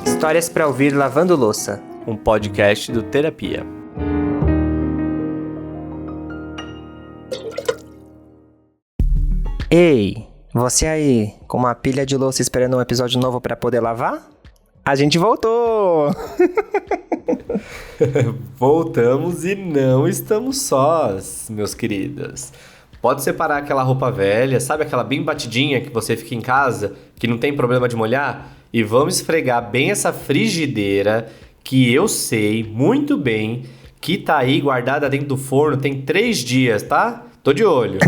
Histórias para ouvir lavando louça. Um podcast do Terapia. Ei, você aí, com uma pilha de louça esperando um episódio novo para poder lavar? A gente voltou! Voltamos e não estamos sós, meus queridos. Pode separar aquela roupa velha, sabe aquela bem batidinha que você fica em casa, que não tem problema de molhar? E vamos esfregar bem essa frigideira, que eu sei muito bem que tá aí guardada dentro do forno tem 3 dias, tá? Tô de olho.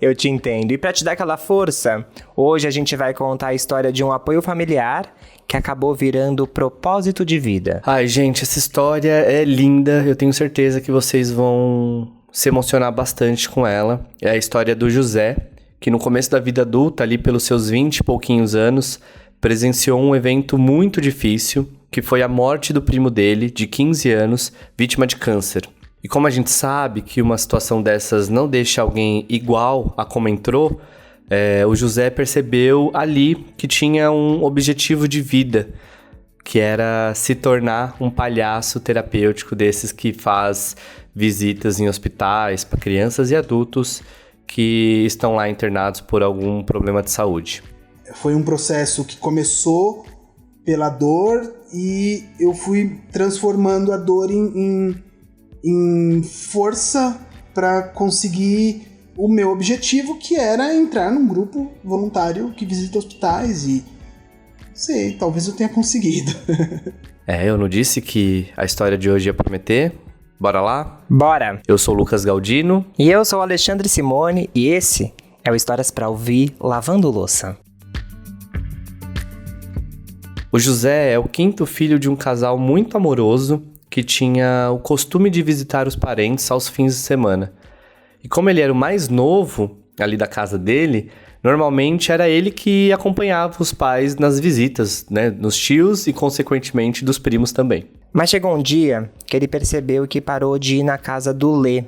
Eu te entendo. E para te dar aquela força, hoje a gente vai contar a história de um apoio familiar que acabou virando propósito de vida. Ai, gente, essa história é linda. Eu tenho certeza que vocês vão se emocionar bastante com ela. É a história do José, que no começo da vida adulta, ali pelos seus 20 e pouquinhos anos, presenciou um evento muito difícil, que foi a morte do primo dele, de 15 anos, vítima de câncer. E como a gente sabe que uma situação dessas não deixa alguém igual a como entrou, o José percebeu ali que tinha um objetivo de vida, que era se tornar um palhaço terapêutico desses que faz visitas em hospitais para crianças e adultos que estão lá internados por algum problema de saúde. Foi um processo que começou pela dor e eu fui transformando a dor em força para conseguir o meu objetivo, que era entrar num grupo voluntário que visita hospitais e sei, talvez eu tenha conseguido. Eu não disse que a história de hoje ia prometer? Bora lá? Bora! Eu sou o Lucas Galdino. E eu sou o Alexandre Simone e esse é o Histórias para Ouvir Lavando Louça. O José é o 5º filho de um casal muito amoroso que tinha o costume de visitar os parentes aos fins de semana. E como ele era o mais novo ali da casa dele, normalmente era ele que acompanhava os pais nas visitas, né, nos tios e, consequentemente, dos primos também. Mas chegou um dia que ele percebeu que parou de ir na casa do Lê,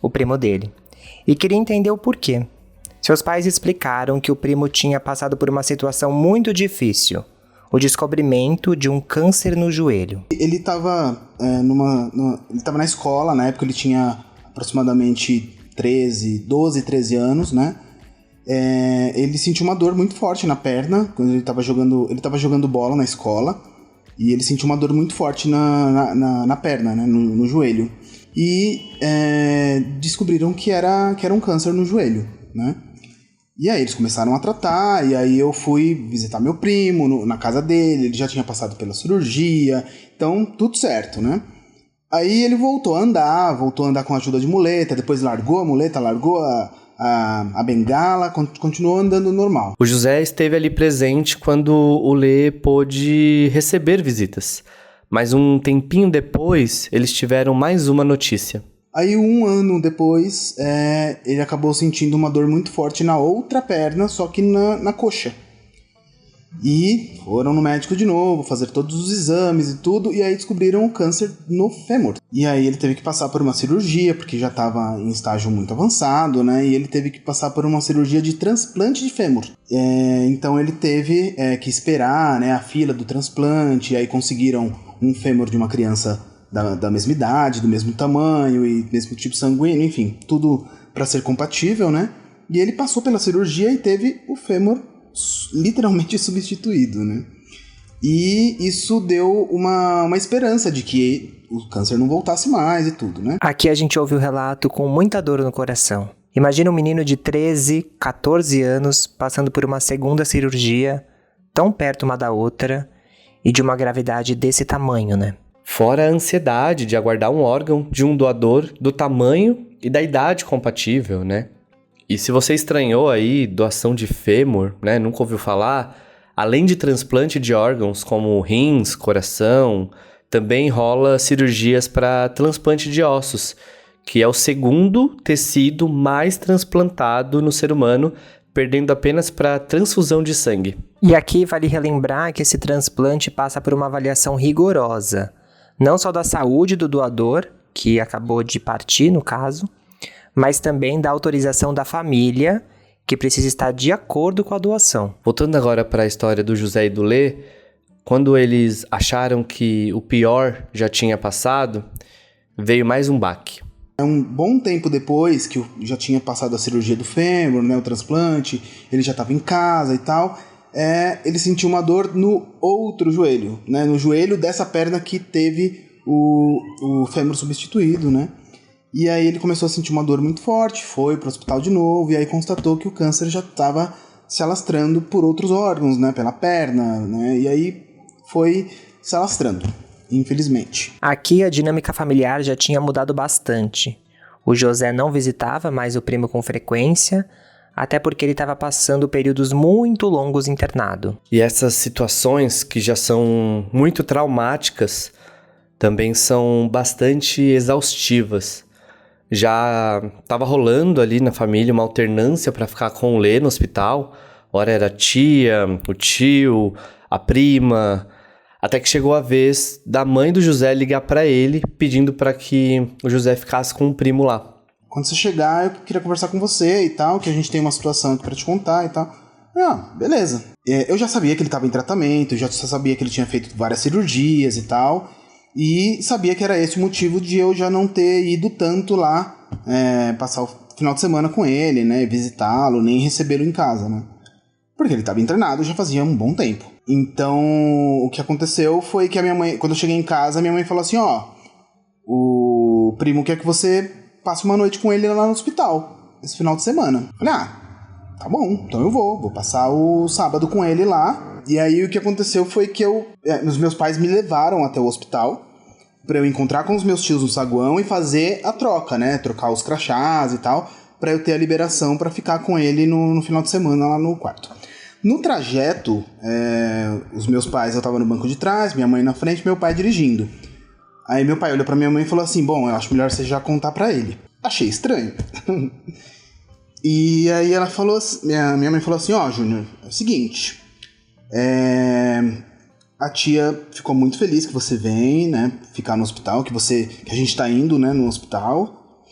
o primo dele, e queria entender o porquê. Seus pais explicaram que o primo tinha passado por uma situação muito difícil, o descobrimento de um câncer no joelho. Ele estava na escola, na época ele tinha aproximadamente 12, 13 anos, né? Ele sentiu uma dor muito forte na perna, quando ele estava jogando bola na escola, e ele sentiu uma dor muito forte na perna, né? no joelho. E descobriram que era um câncer no joelho, né? E aí eles começaram a tratar, e aí eu fui visitar meu primo na casa dele, ele já tinha passado pela cirurgia, então tudo certo, né? Aí ele voltou a andar com a ajuda de muleta, depois largou a muleta, largou a bengala, continuou andando normal. O José esteve ali presente quando o Lê pôde receber visitas, mas um tempinho depois eles tiveram mais uma notícia. Aí 1 ano depois, ele acabou sentindo uma dor muito forte na outra perna, só que na coxa. E foram no médico de novo, fazer todos os exames e tudo, e aí descobriram o câncer no fêmur. E aí ele teve que passar por uma cirurgia, porque já estava em estágio muito avançado, né? E ele teve que passar por uma cirurgia de transplante de fêmur. Então ele teve que esperar, né, a fila do transplante, e aí conseguiram um fêmur de uma criança da mesma idade, do mesmo tamanho e mesmo tipo sanguíneo, enfim, tudo para ser compatível, né? E ele passou pela cirurgia e teve o fêmur literalmente substituído, né? E isso deu uma esperança de que o câncer não voltasse mais e tudo, né? Aqui a gente ouve o relato com muita dor no coração. Imagina um menino de 13, 14 anos passando por uma segunda cirurgia, tão perto uma da outra, e de uma gravidade desse tamanho, né? Fora a ansiedade de aguardar um órgão de um doador do tamanho e da idade compatível, né? E se você estranhou aí doação de fêmur, né, nunca ouviu falar, além de transplante de órgãos como rins, coração, também rola cirurgias para transplante de ossos, que é o segundo tecido mais transplantado no ser humano, perdendo apenas para transfusão de sangue. E aqui vale relembrar que esse transplante passa por uma avaliação rigorosa, não só da saúde do doador, que acabou de partir no caso, mas também da autorização da família, que precisa estar de acordo com a doação. Voltando agora para a história do José e do Lê, quando eles acharam que o pior já tinha passado, veio mais um baque. Um bom tempo depois, que eu já tinha passado a cirurgia do fêmur, né, o transplante, ele já estava em casa e tal, ele sentiu uma dor no outro joelho, né, no joelho dessa perna que teve o fêmur substituído, né? E aí ele começou a sentir uma dor muito forte, foi pro hospital de novo, e aí constatou que o câncer já estava se alastrando por outros órgãos, né, pela perna, né, e aí foi se alastrando, infelizmente. Aqui a dinâmica familiar já tinha mudado bastante. O José não visitava mais o primo com frequência, até porque ele estava passando períodos muito longos internado. E essas situações que já são muito traumáticas também são bastante exaustivas. Já estava rolando ali na família uma alternância para ficar com o Lê no hospital. Ora era a tia, o tio, a prima, até que chegou a vez da mãe do José ligar para ele pedindo para que o José ficasse com o primo lá. Quando você chegar, eu queria conversar com você e tal, que a gente tem uma situação aqui para te contar e tal. Beleza. Eu já sabia que ele estava em tratamento, já sabia que ele tinha feito várias cirurgias e tal. E sabia que era esse o motivo de eu já não ter ido tanto lá passar o final de semana com ele, né, visitá-lo, nem recebê-lo em casa, né? Porque ele estava internado já fazia um bom tempo. Então, o que aconteceu foi que a minha mãe, quando eu cheguei em casa, minha mãe falou assim, o primo quer que você passe uma noite com ele lá no hospital, esse final de semana. Eu falei, tá bom, então eu vou passar o sábado com ele lá. E aí o que aconteceu foi que os meus pais me levaram até o hospital pra eu encontrar com os meus tios no saguão e fazer a troca, né? Trocar os crachás e tal, pra eu ter a liberação pra ficar com ele no final de semana lá no quarto. No trajeto, os meus pais, eu tava no banco de trás, minha mãe na frente, meu pai dirigindo. Aí meu pai olhou pra minha mãe e falou assim, bom, eu acho melhor você já contar pra ele. Achei estranho. E aí ela falou, minha mãe falou assim, Júnior, é o seguinte... a tia ficou muito feliz que você vem, né, ficar no hospital, que a gente tá indo, né, no hospital.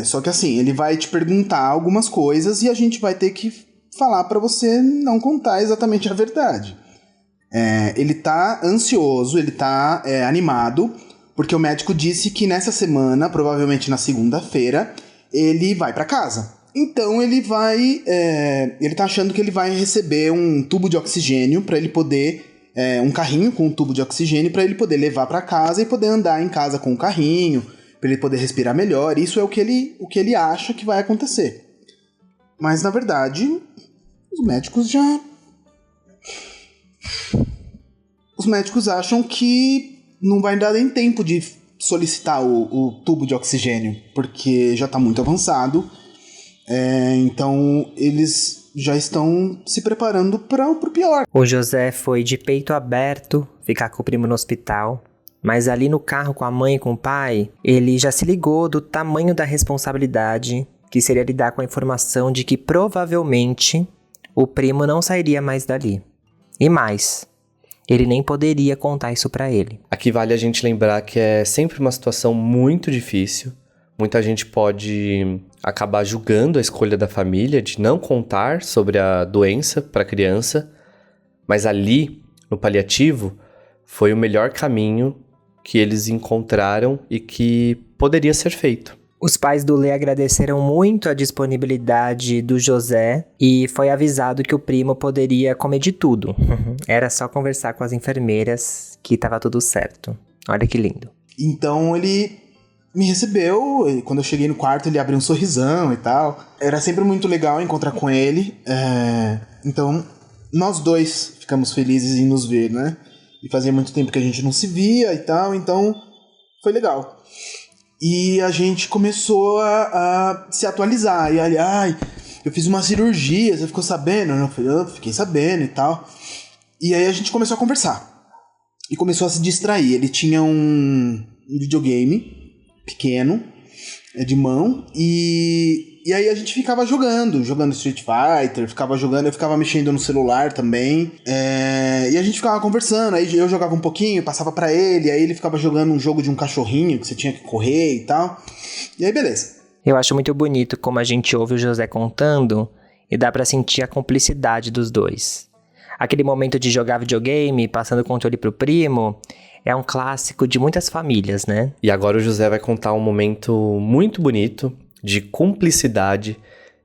Só que assim, ele vai te perguntar algumas coisas e a gente vai ter que falar pra você não contar exatamente a verdade. Ele tá ansioso, ele tá animado, porque o médico disse que nessa semana, provavelmente na segunda-feira, ele vai pra casa. Então ele tá achando que ele vai receber um tubo de oxigênio para ele poder, um carrinho com um tubo de oxigênio para ele poder levar para casa e poder andar em casa com o carrinho, para ele poder respirar melhor. Isso é o que ele acha que vai acontecer. Mas na verdade, os médicos acham que não vai dar nem tempo de solicitar o tubo de oxigênio, porque já tá muito avançado. Então eles já estão se preparando para o pior. O José foi de peito aberto ficar com o primo no hospital, mas ali no carro com a mãe e com o pai, ele já se ligou do tamanho da responsabilidade que seria lidar com a informação de que provavelmente o primo não sairia mais dali. E mais, ele nem poderia contar isso para ele. Aqui vale a gente lembrar que é sempre uma situação muito difícil. Muita gente pode acabar julgando a escolha da família de não contar sobre a doença para a criança, mas ali, no paliativo, foi o melhor caminho que eles encontraram e que poderia ser feito. Os pais do Lê agradeceram muito a disponibilidade do José e foi avisado que o primo poderia comer de tudo. Era só conversar com as enfermeiras que estava tudo certo. Olha que lindo. Então ele me recebeu, e quando eu cheguei no quarto ele abriu um sorrisão e tal. Era sempre muito legal encontrar com ele. Então nós dois ficamos felizes em nos ver, né? E fazia muito tempo que a gente não se via e tal, então foi legal. E a gente começou a se atualizar. E aí, eu fiz uma cirurgia, você ficou sabendo? Eu fiquei sabendo e tal. E aí a gente começou a conversar. E começou a se distrair. Ele tinha um videogame pequeno, de mão. E aí a gente ficava jogando Street Fighter, eu ficava mexendo no celular também. E a gente ficava conversando, aí eu jogava um pouquinho, passava pra ele, aí ele ficava jogando um jogo de um cachorrinho que você tinha que correr e tal. E aí beleza. Eu acho muito bonito como a gente ouve o José contando e dá pra sentir a cumplicidade dos dois. Aquele momento de jogar videogame, passando o controle pro primo, é um clássico de muitas famílias, né? E agora o José vai contar um momento muito bonito de cumplicidade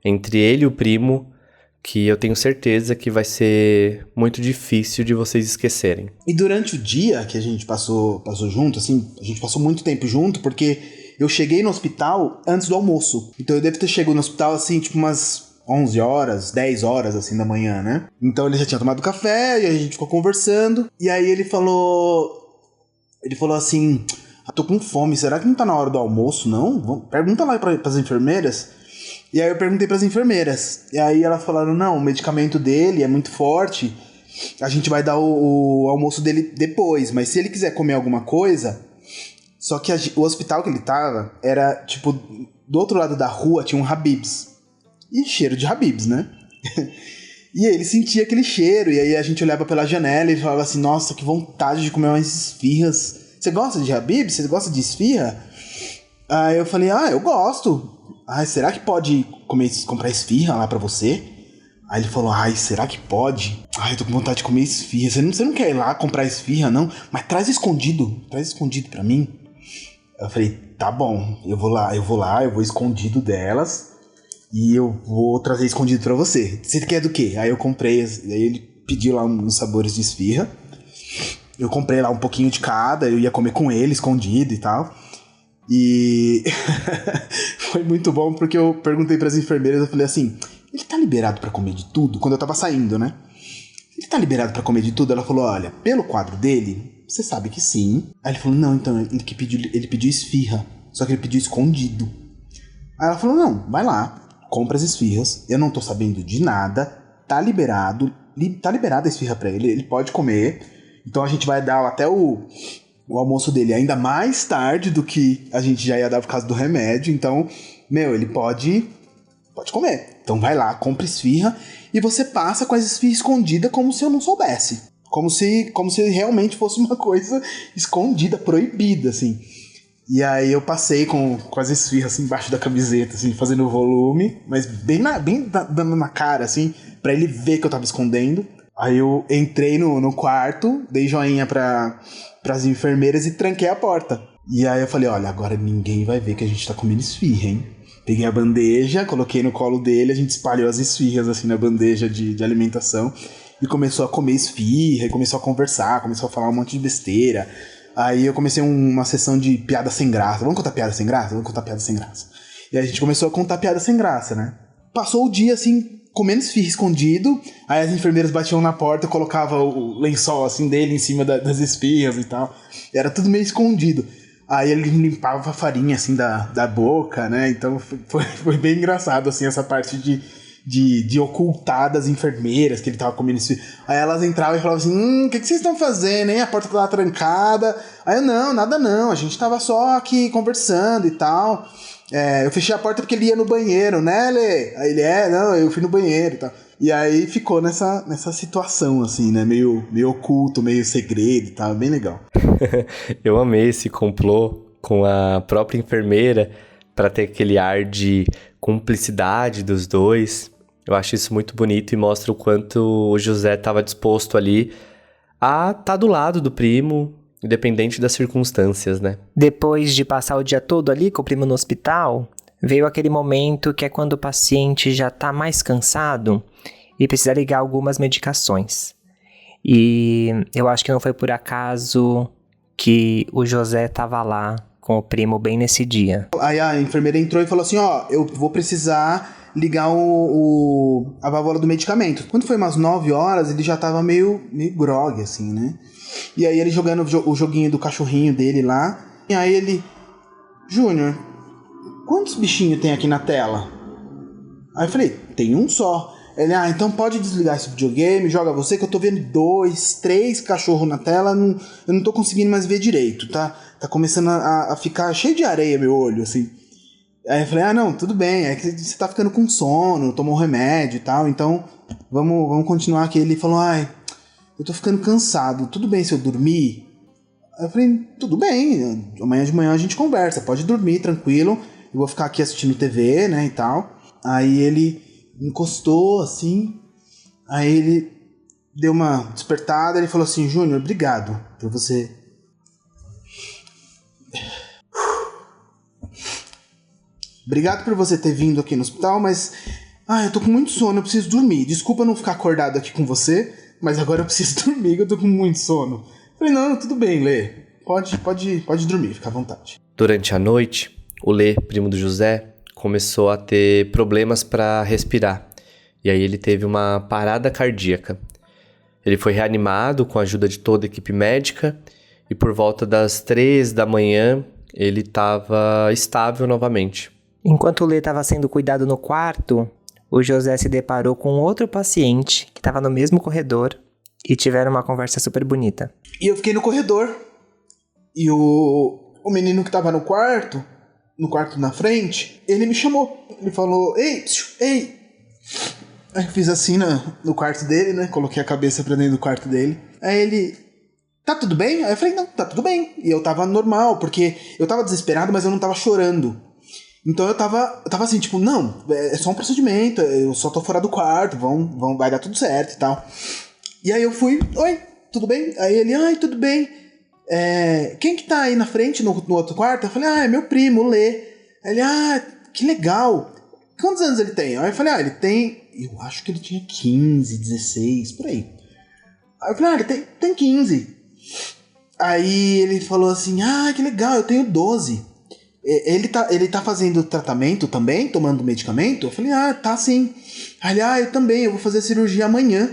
entre ele e o primo, que eu tenho certeza que vai ser muito difícil de vocês esquecerem. E durante o dia que a gente passou junto, assim, a gente passou muito tempo junto, porque eu cheguei no hospital antes do almoço. Então eu devo ter chegado no hospital, assim, tipo umas 11 horas, 10 horas, assim, da manhã, né? Então ele já tinha tomado café, e a gente ficou conversando, e aí ele falou assim, tô com fome, será que não tá na hora do almoço, não? Pergunta lá pras enfermeiras. E aí eu perguntei pras enfermeiras, e aí elas falaram, não, o medicamento dele é muito forte, a gente vai dar o almoço dele depois, mas se ele quiser comer alguma coisa... Só que o hospital que ele tava era, tipo, do outro lado da rua tinha um Habib's. E cheiro de Habib's, né? E aí ele sentia aquele cheiro, e aí a gente olhava pela janela e falava assim, nossa, que vontade de comer umas esfirras. Você gosta de Habib's? Você gosta de esfirra? Aí eu falei, eu gosto. Será que pode comprar esfirra lá pra você? Aí ele falou, será que pode? Eu tô com vontade de comer esfirra. Você não quer ir lá comprar esfirra, não? Mas traz escondido pra mim. Eu falei, tá bom, eu vou lá, eu vou escondido delas e eu vou trazer escondido pra você. Você quer do quê? Aí eu comprei, aí ele pediu lá uns sabores de esfirra. Eu comprei lá um pouquinho de cada, eu ia comer com ele, escondido e tal. E foi muito bom porque eu perguntei pras enfermeiras, eu falei assim, ele tá liberado pra comer de tudo? Quando eu tava saindo, né? Ele tá liberado pra comer de tudo? Ela falou, olha, pelo quadro dele... Você sabe que sim. Aí ele falou, não, então, ele pediu esfirra. Só que ele pediu escondido. Aí ela falou, não, vai lá, compra as esfirras. Eu não tô sabendo de nada. Tá liberado. Tá liberada a esfirra pra ele. Ele pode comer. Então a gente vai dar até o almoço dele ainda mais tarde do que a gente já ia dar por causa do remédio. Então, ele pode comer. Então vai lá, compra esfirra. E você passa com as esfirras escondidas como se eu não soubesse. Como se realmente fosse uma coisa escondida, proibida, assim. E aí eu passei com as esfirras, assim, embaixo da camiseta, assim, fazendo volume, mas bem dando na cara, assim, pra ele ver que eu tava escondendo. Aí eu entrei no quarto, dei joinha pras enfermeiras e tranquei a porta. E aí eu falei, olha, agora ninguém vai ver que a gente tá comendo esfirra, hein? Peguei a bandeja, coloquei no colo dele, a gente espalhou as esfirras, assim, na bandeja de alimentação. E começou a comer esfirra, e começou a conversar, começou a falar um monte de besteira. Aí eu comecei uma sessão de piada sem graça. Vamos contar piada sem graça? Vamos contar piada sem graça. E aí a gente começou a contar piada sem graça, né? Passou o dia, assim, comendo esfirra escondido. Aí as enfermeiras batiam na porta, colocavam o lençol, assim, dele em cima das esfirras e tal. E era tudo meio escondido. Aí ele limpava a farinha, assim, da boca, né? Então foi bem engraçado, assim, essa parte de ocultar das enfermeiras que ele tava comendo isso. Aí elas entravam e falavam assim, o que vocês estão fazendo, hein? A porta tava trancada. Aí eu, não, nada não, a gente tava só aqui conversando e tal. Eu fechei a porta porque ele ia no banheiro, né, Lê? Aí ele, não, eu fui no banheiro e tal. E aí ficou nessa situação, assim, né, meio oculto, meio segredo e tal, bem legal. Eu amei esse complô com a própria enfermeira pra ter aquele ar de cumplicidade dos dois. Eu acho isso muito bonito e mostra o quanto o José estava disposto ali a estar do lado do primo, independente das circunstâncias, né? Depois de passar o dia todo ali com o primo no hospital, veio aquele momento que é quando o paciente já está mais cansado e precisa ligar algumas medicações. E eu acho que não foi por acaso que o José estava lá com o primo bem nesse dia. Aí a enfermeira entrou e falou assim, eu vou precisar ligar a válvula do medicamento. Quando foi umas 9 horas, ele já tava meio grogue, assim, né? E aí ele jogando o joguinho do cachorrinho dele lá. E aí ele... Júnior, quantos bichinhos tem aqui na tela? Aí eu falei, tem um só. Ele, então pode desligar esse videogame, joga você, que eu tô vendo 2, 3 cachorros na tela, eu não tô conseguindo mais ver direito, tá? Tá começando a ficar cheio de areia meu olho, assim. Aí eu falei, não, tudo bem, é que você tá ficando com sono, tomou um remédio e tal, então vamos continuar aqui. Ele falou, eu tô ficando cansado, tudo bem se eu dormir? Aí eu falei, tudo bem, amanhã de manhã a gente conversa, pode dormir, tranquilo, eu vou ficar aqui assistindo TV, né, e tal. Aí ele encostou, assim, aí ele deu uma despertada, ele falou assim, Júnior, obrigado por você... Obrigado por você ter vindo aqui no hospital, mas... eu tô com muito sono, eu preciso dormir. Desculpa não ficar acordado aqui com você, mas agora eu preciso dormir, que eu tô com muito sono. Falei, não, tudo bem, Lê. Pode dormir, fica à vontade. Durante a noite, o Lê, primo do José, começou a ter problemas para respirar. E aí ele teve uma parada cardíaca. Ele foi reanimado com a ajuda de toda a equipe médica e por volta das 3 da manhã ele estava estável novamente. Enquanto o Lê estava sendo cuidado no quarto, o José se deparou com outro paciente que estava no mesmo corredor e tiveram uma conversa super bonita. E eu fiquei no corredor. E o menino que tava no quarto na frente, ele me chamou. Ele falou, ei. Aí eu fiz assim no quarto dele, né? Coloquei a cabeça pra dentro do quarto dele. Aí ele, tá tudo bem? Aí eu falei, não, tá tudo bem. E eu tava normal, porque eu tava desesperado, mas eu não tava chorando. Então eu tava assim, tipo, não, é só um procedimento, eu só tô fora do quarto, vai dar tudo certo e tal. E aí eu fui, oi, tudo bem? Aí ele, ai, tudo bem. Quem que tá aí na frente, no outro quarto? Eu falei, é meu primo, o Lê. Aí ele, que legal. Quantos anos ele tem? Aí eu falei, ele tem, eu acho que ele tinha 15, 16, por aí. Aí eu falei, ele tem 15. Aí ele falou assim, que legal, eu tenho 12. Ele tá fazendo tratamento também, tomando medicamento? Eu falei, tá sim. Aí ele, eu também, eu vou fazer cirurgia amanhã.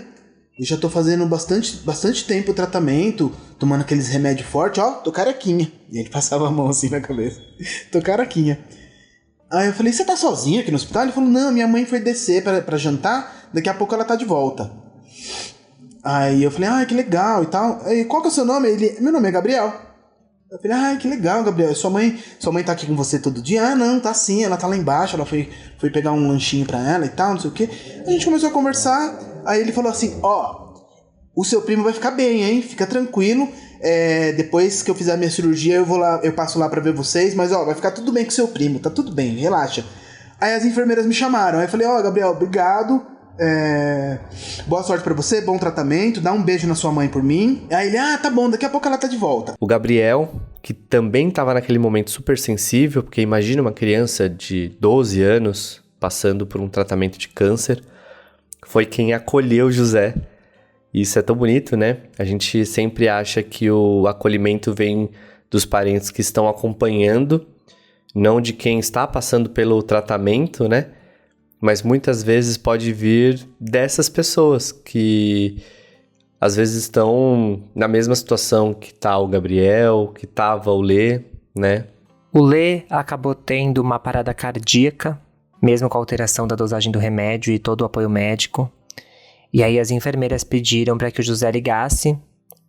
Eu já tô fazendo bastante tempo o tratamento, tomando aqueles remédios fortes, tô carequinha. E ele passava a mão assim na cabeça. Tô carequinha. Aí eu falei, você tá sozinho aqui no hospital? Ele falou, não, minha mãe foi descer pra jantar, daqui a pouco ela tá de volta. Aí eu falei, que legal e tal. Aí, qual que é o seu nome? Ele, meu nome é Gabriel. Eu falei, que legal, Gabriel. Sua mãe tá aqui com você todo dia? Não, tá sim, ela tá lá embaixo, ela foi pegar um lanchinho pra ela e tal, não sei o quê. A gente começou a conversar, aí ele falou assim, o seu primo vai ficar bem, hein? Fica tranquilo. Depois que eu fizer a minha cirurgia, eu passo lá pra ver vocês, mas vai ficar tudo bem com o seu primo, tá tudo bem, relaxa. Aí as enfermeiras me chamaram, aí eu falei, Gabriel, obrigado. Boa sorte pra você, bom tratamento, dá um beijo na sua mãe por mim. Aí ele, tá bom, daqui a pouco ela tá de volta. O Gabriel, que também estava naquele momento super sensível, porque imagina uma criança de 12 anos passando por um tratamento de câncer, foi quem acolheu José. E isso é tão bonito, né? A gente sempre acha que o acolhimento vem dos parentes que estão acompanhando, não de quem está passando pelo tratamento, né? Mas muitas vezes pode vir dessas pessoas que às vezes estão na mesma situação que tá o Gabriel, que tava o Lê, né? O Lê acabou tendo uma parada cardíaca, mesmo com a alteração da dosagem do remédio e todo o apoio médico. E aí as enfermeiras pediram para que o José ligasse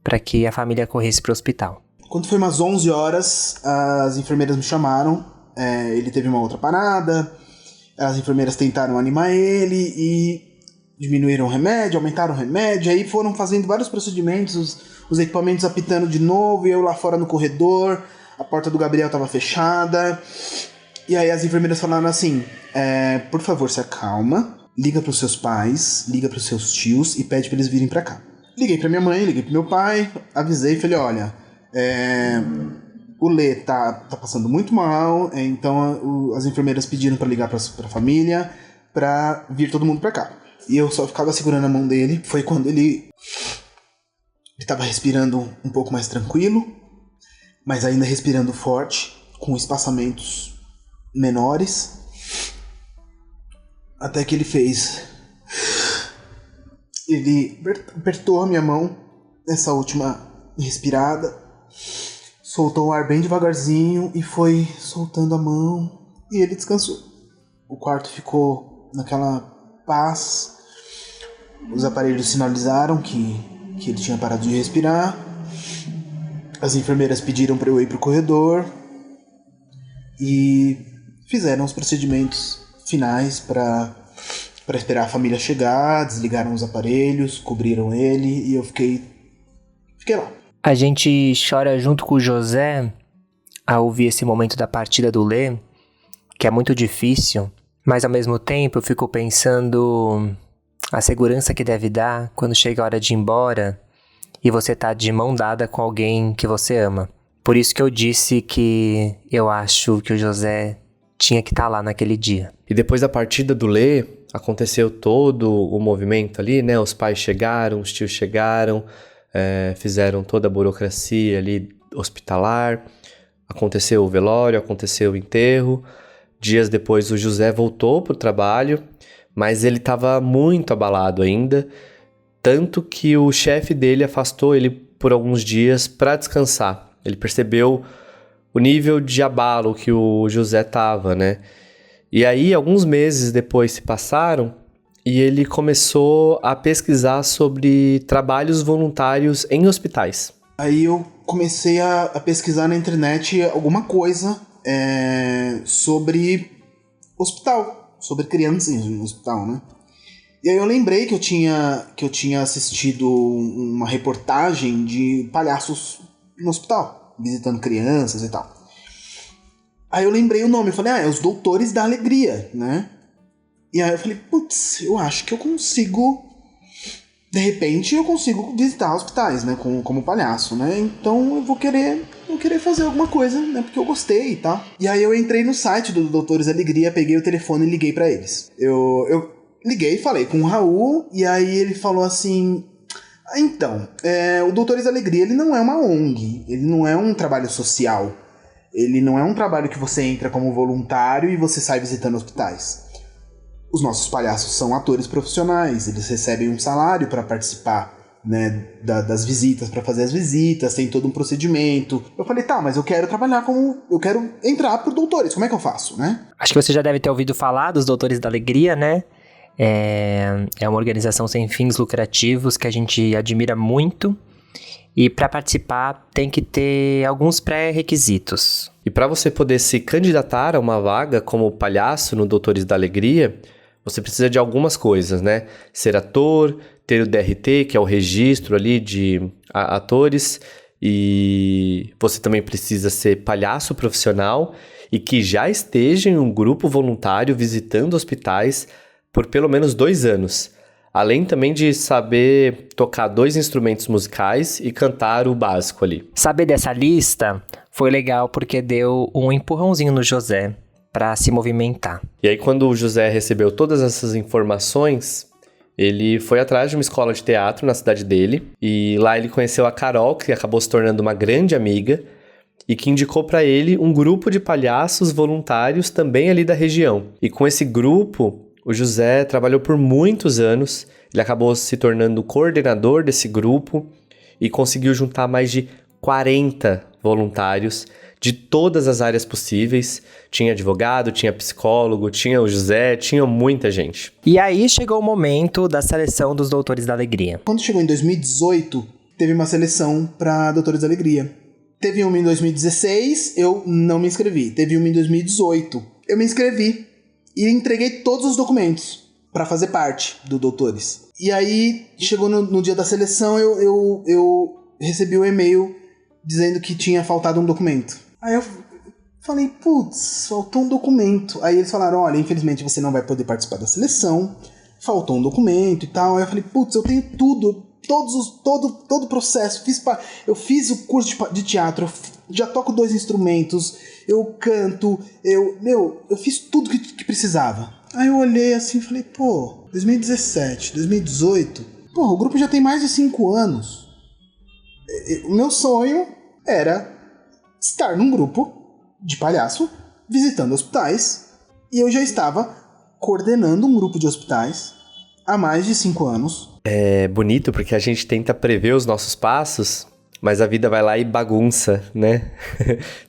para que a família corresse para o hospital. Quando foi umas 11 horas, as enfermeiras me chamaram, ele teve uma outra parada. As enfermeiras tentaram animar ele e diminuíram o remédio, aumentaram o remédio, aí foram fazendo vários procedimentos, os equipamentos apitando de novo, e eu lá fora no corredor, a porta do Gabriel estava fechada, e aí as enfermeiras falaram assim, por favor, se acalma, liga para os seus pais, liga para os seus tios e pede para eles virem para cá. Liguei para minha mãe, liguei para meu pai, avisei e falei, olha, o Lê tá passando muito mal, então as enfermeiras pediram pra ligar pra família, pra vir todo mundo pra cá. E eu só ficava segurando a mão dele. Foi quando ele tava respirando um pouco mais tranquilo, mas ainda respirando forte, com espaçamentos menores. Até que ele fez... Ele apertou a minha mão nessa última respirada, soltou o ar bem devagarzinho e foi soltando a mão e ele descansou. O quarto ficou naquela paz. Os aparelhos sinalizaram que ele tinha parado de respirar. As enfermeiras pediram para eu ir pro corredor e fizeram os procedimentos finais para esperar a família chegar. Desligaram os aparelhos, cobriram ele e eu fiquei lá. A gente chora junto com o José ao ouvir esse momento da partida do Lê, que é muito difícil, mas ao mesmo tempo eu fico pensando a segurança que deve dar quando chega a hora de ir embora e você tá de mão dada com alguém que você ama. Por isso que eu disse que eu acho que o José tinha que estar lá naquele dia. E depois da partida do Lê, aconteceu todo o movimento ali, né? Os pais chegaram, os tios chegaram, fizeram toda a burocracia ali hospitalar, aconteceu o velório, aconteceu o enterro. Dias depois o José voltou pro trabalho, mas ele estava muito abalado ainda, tanto que o chefe dele afastou ele por alguns dias para descansar. Ele percebeu o nível de abalo que o José tava, né? E aí, alguns meses depois se passaram e ele começou a pesquisar sobre trabalhos voluntários em hospitais. Aí eu comecei a pesquisar na internet alguma coisa sobre hospital, sobre crianças no hospital, né? E aí eu lembrei que eu tinha assistido uma reportagem de palhaços no hospital, visitando crianças e tal. Aí eu lembrei o nome, eu falei, é os Doutores da Alegria, né? E aí eu falei, putz, eu acho que eu consigo, de repente eu consigo visitar hospitais, né, como palhaço, né? Então eu vou querer fazer alguma coisa, né, porque eu gostei e tal. E aí eu entrei no site do Doutores da Alegria, peguei o telefone e liguei pra eles. Eu liguei, falei com o Raul, e aí ele falou assim... Então, o Doutores da Alegria, ele não é uma ONG, ele não é um trabalho social, ele não é um trabalho que você entra como voluntário e você sai visitando hospitais. Os nossos palhaços são atores profissionais, eles recebem um salário para participar, né, das visitas, para fazer as visitas, tem todo um procedimento. Eu falei, tá, mas eu quero trabalhar eu quero entrar pro Doutores, como é que eu faço, né? Acho que você já deve ter ouvido falar dos Doutores da Alegria, né? É uma organização sem fins lucrativos que a gente admira muito. E para participar tem que ter alguns pré-requisitos. E para você poder se candidatar a uma vaga como palhaço no Doutores da Alegria, você precisa de algumas coisas, né? Ser ator, ter o DRT, que é o registro ali de atores, e você também precisa ser palhaço profissional e que já esteja em um grupo voluntário visitando hospitais por pelo menos 2 anos. Além também de saber tocar 2 instrumentos musicais e cantar o básico ali. Saber dessa lista foi legal porque deu um empurrãozinho no José para se movimentar. E aí quando o José recebeu todas essas informações, ele foi atrás de uma escola de teatro na cidade dele. E lá ele conheceu a Carol, que acabou se tornando uma grande amiga, e que indicou para ele um grupo de palhaços voluntários também ali da região. E com esse grupo... O José trabalhou por muitos anos, ele acabou se tornando coordenador desse grupo e conseguiu juntar mais de 40 voluntários de todas as áreas possíveis. Tinha advogado, tinha psicólogo, tinha o José, tinha muita gente. E aí chegou o momento da seleção dos Doutores da Alegria. Quando chegou em 2018, teve uma seleção para Doutores da Alegria. Teve uma em 2016, eu não me inscrevi. Teve uma em 2018, eu me inscrevi. E entreguei todos os documentos para fazer parte do Doutores. E aí, chegou no dia da seleção, eu recebi um e-mail dizendo que tinha faltado um documento. Aí eu falei, putz, faltou um documento. Aí eles falaram, olha, infelizmente você não vai poder participar da seleção, faltou um documento e tal. Aí eu falei, putz, eu tenho tudo, todo o processo. Eu fiz o curso de teatro, eu já toco 2 instrumentos, eu canto, eu fiz tudo que precisava. Aí eu olhei assim e falei, pô, 2017, 2018, pô, o grupo já tem mais de 5 anos. O meu sonho era estar num grupo de palhaço, visitando hospitais, e eu já estava coordenando um grupo de hospitais há mais de 5 anos. É bonito porque a gente tenta prever os nossos passos, mas a vida vai lá e bagunça, né?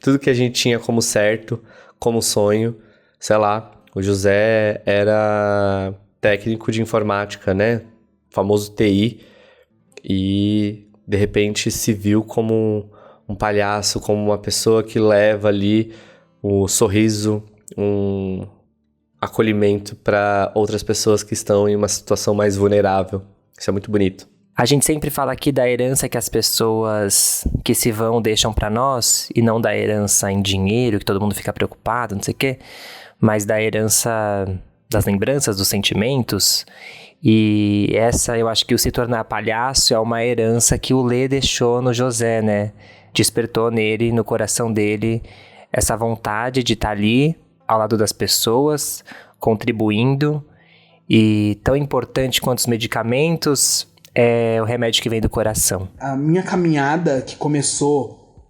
Tudo que a gente tinha como certo, como sonho, sei lá, o José era técnico de informática, né? Famoso TI, e de repente se viu como um palhaço, como uma pessoa que leva ali o sorriso, um acolhimento para outras pessoas que estão em uma situação mais vulnerável. Isso é muito bonito. A gente sempre fala aqui da herança que as pessoas que se vão deixam pra nós, e não da herança em dinheiro, que todo mundo fica preocupado, não sei o quê, mas da herança das lembranças, dos sentimentos. E essa, eu acho que o se tornar palhaço é uma herança que o Lê deixou no José, né? Despertou nele, no coração dele, essa vontade de estar ali, ao lado das pessoas, contribuindo. E tão importante quanto os medicamentos é o remédio que vem do coração. A minha caminhada, que começou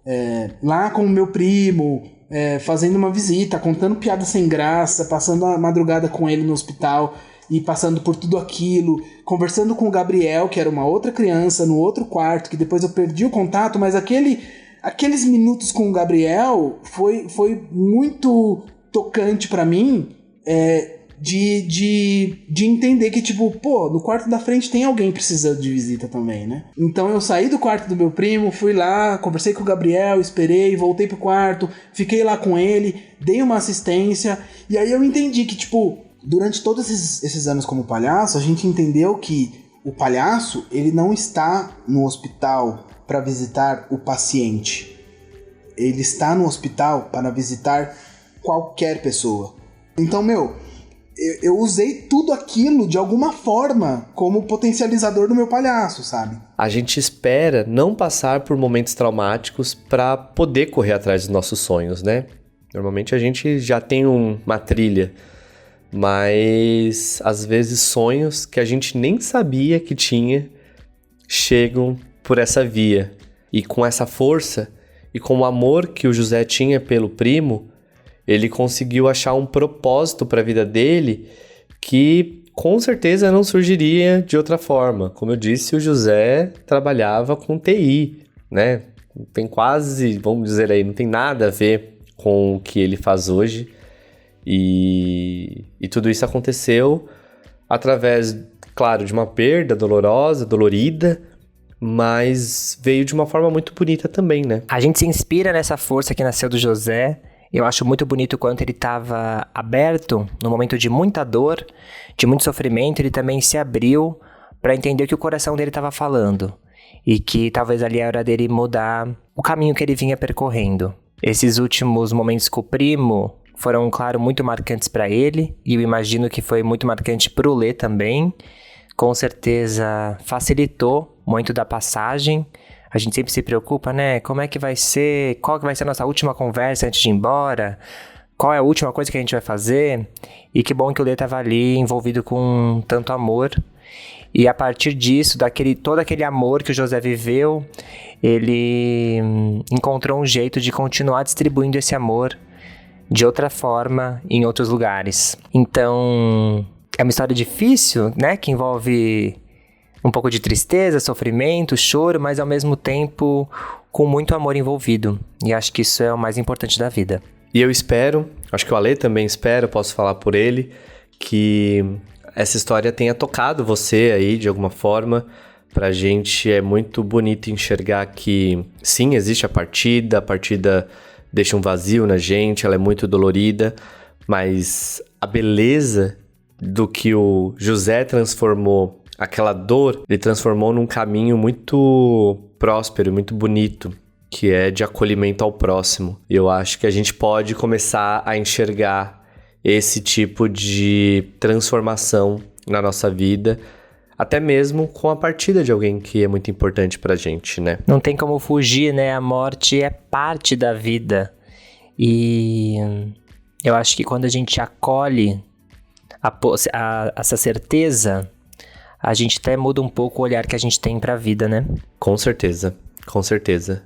lá com o meu primo, fazendo uma visita, contando piada sem graça, passando a madrugada com ele no hospital e passando por tudo aquilo, conversando com o Gabriel, que era uma outra criança, no outro quarto, que depois eu perdi o contato, mas aqueles minutos com o Gabriel foi muito tocante pra mim, de entender que, tipo, pô, no quarto da frente tem alguém precisando de visita também, né? Então eu saí do quarto do meu primo, fui lá, conversei com o Gabriel, esperei, voltei pro quarto, fiquei lá com ele, dei uma assistência, e aí eu entendi que, tipo, durante todos esses anos como palhaço, a gente entendeu que o palhaço, ele não está no hospital para visitar o paciente. Ele está no hospital para visitar qualquer pessoa. Então, eu usei tudo aquilo de alguma forma como potencializador do meu palhaço, sabe? A gente espera não passar por momentos traumáticos para poder correr atrás dos nossos sonhos, né? Normalmente a gente já tem uma trilha, mas às vezes sonhos que a gente nem sabia que tinha chegam por essa via. E com essa força e com o amor que o José tinha pelo primo, ele conseguiu achar um propósito para a vida dele que com certeza não surgiria de outra forma. Como eu disse, o José trabalhava com TI, né? Não tem quase, vamos dizer aí, não tem nada a ver com o que ele faz hoje. E tudo isso aconteceu através, claro, de uma perda dolorosa, dolorida, mas veio de uma forma muito bonita também, né? A gente se inspira nessa força que nasceu do José. Eu acho muito bonito o quanto ele estava aberto no momento de muita dor, de muito sofrimento. Ele também se abriu para entender o que o coração dele estava falando e que talvez ali era dele mudar o caminho que ele vinha percorrendo. Esses últimos momentos com o primo foram, claro, muito marcantes para ele, e eu imagino que foi muito marcante para o Lê também. Com certeza facilitou muito da passagem. A gente sempre se preocupa, né? Como é que vai ser? Qual que vai ser a nossa última conversa antes de ir embora? Qual é a última coisa que a gente vai fazer? E que bom que o Lê estava ali envolvido com tanto amor. E a partir disso, todo aquele amor que o José viveu, ele encontrou um jeito de continuar distribuindo esse amor de outra forma em outros lugares. Então, é uma história difícil, né? Que envolve um pouco de tristeza, sofrimento, choro, mas ao mesmo tempo com muito amor envolvido. E acho que isso é o mais importante da vida. E eu espero, acho que o Ale também espera, posso falar por ele, que essa história tenha tocado você aí de alguma forma. Pra gente é muito bonito enxergar que sim, existe a partida deixa um vazio na gente, ela é muito dolorida, mas a beleza do que o José transformou, aquela dor, ele transformou num caminho muito próspero, muito bonito, que é de acolhimento ao próximo. E eu acho que a gente pode começar a enxergar esse tipo de transformação na nossa vida, até mesmo com a partida de alguém que é muito importante pra gente, né? Não tem como fugir, né? A morte é parte da vida. E eu acho que quando a gente acolhe essa certeza, a gente até muda um pouco o olhar que a gente tem pra vida, né? Com certeza, com certeza.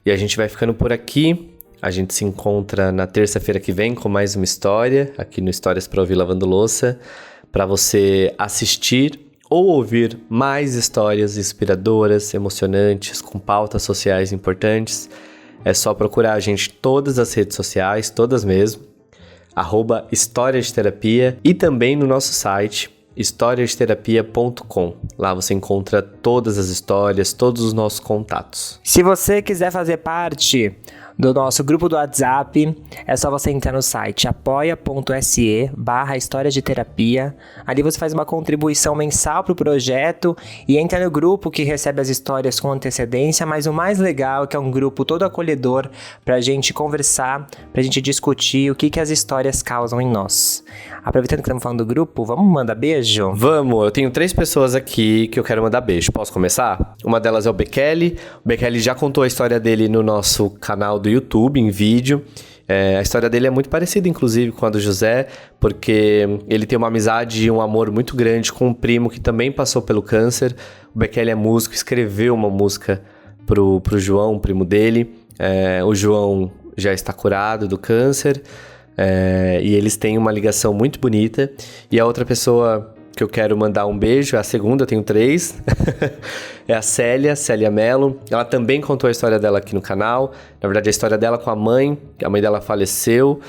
E a gente vai ficando por aqui. A gente se encontra na terça-feira que vem com mais uma história, aqui no Histórias para Ouvir Lavando Louça, para você assistir ou ouvir mais histórias inspiradoras, emocionantes, com pautas sociais importantes. É só procurar a gente em todas as redes sociais, todas mesmo, @História de Terapia, e também no nosso site, historiadeterapia.com. Lá você encontra todas as histórias, todos os nossos contatos. Se você quiser fazer parte do nosso grupo do WhatsApp. É só você entrar no site apoia.se/histórias de terapia. Ali você faz uma contribuição mensal pro projeto e entra no grupo que recebe as histórias com antecedência, mas o mais legal é que é um grupo todo acolhedor pra gente conversar, pra gente discutir o que as histórias causam em nós. Aproveitando que estamos falando do grupo, vamos mandar beijo? Vamos, eu tenho 3 pessoas aqui que eu quero mandar beijo. Posso começar? Uma delas é o Bekele. O Bekele já contou a história dele no nosso canal do YouTube, em vídeo. A história dele é muito parecida, inclusive, com a do José, porque ele tem uma amizade e um amor muito grande com um primo que também passou pelo câncer. O Bekele é músico, escreveu uma música pro João, um primo dele. O João já está curado do câncer. E eles têm uma ligação muito bonita. E a outra pessoa que eu quero mandar um beijo, é a segunda, eu tenho 3. É a Célia Mello. Ela também contou a história dela aqui no canal. Na verdade, a história dela com a mãe dela faleceu.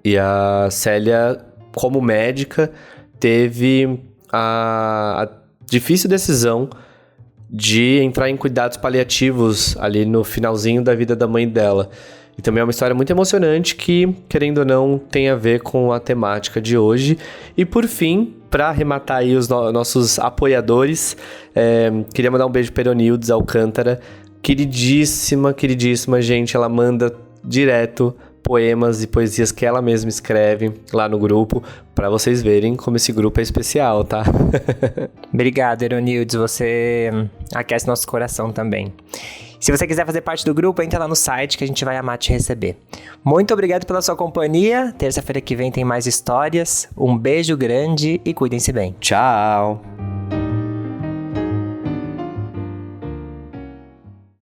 E a Célia, como médica, teve a difícil decisão de entrar em cuidados paliativos ali no finalzinho da vida da mãe dela. E também é uma história muito emocionante que, querendo ou não, tem a ver com a temática de hoje. E por fim, para arrematar aí os nossos apoiadores, queria mandar um beijo para Eronildes Alcântara. Queridíssima gente, ela manda direto poemas e poesias que ela mesma escreve lá no grupo, para vocês verem como esse grupo é especial, tá? Obrigado, Eronildes, você aquece nosso coração também. Se você quiser fazer parte do grupo, entra lá no site que a gente vai amar te receber. Muito obrigado pela sua companhia. Terça-feira que vem tem mais histórias. Um beijo grande e cuidem-se bem. Tchau!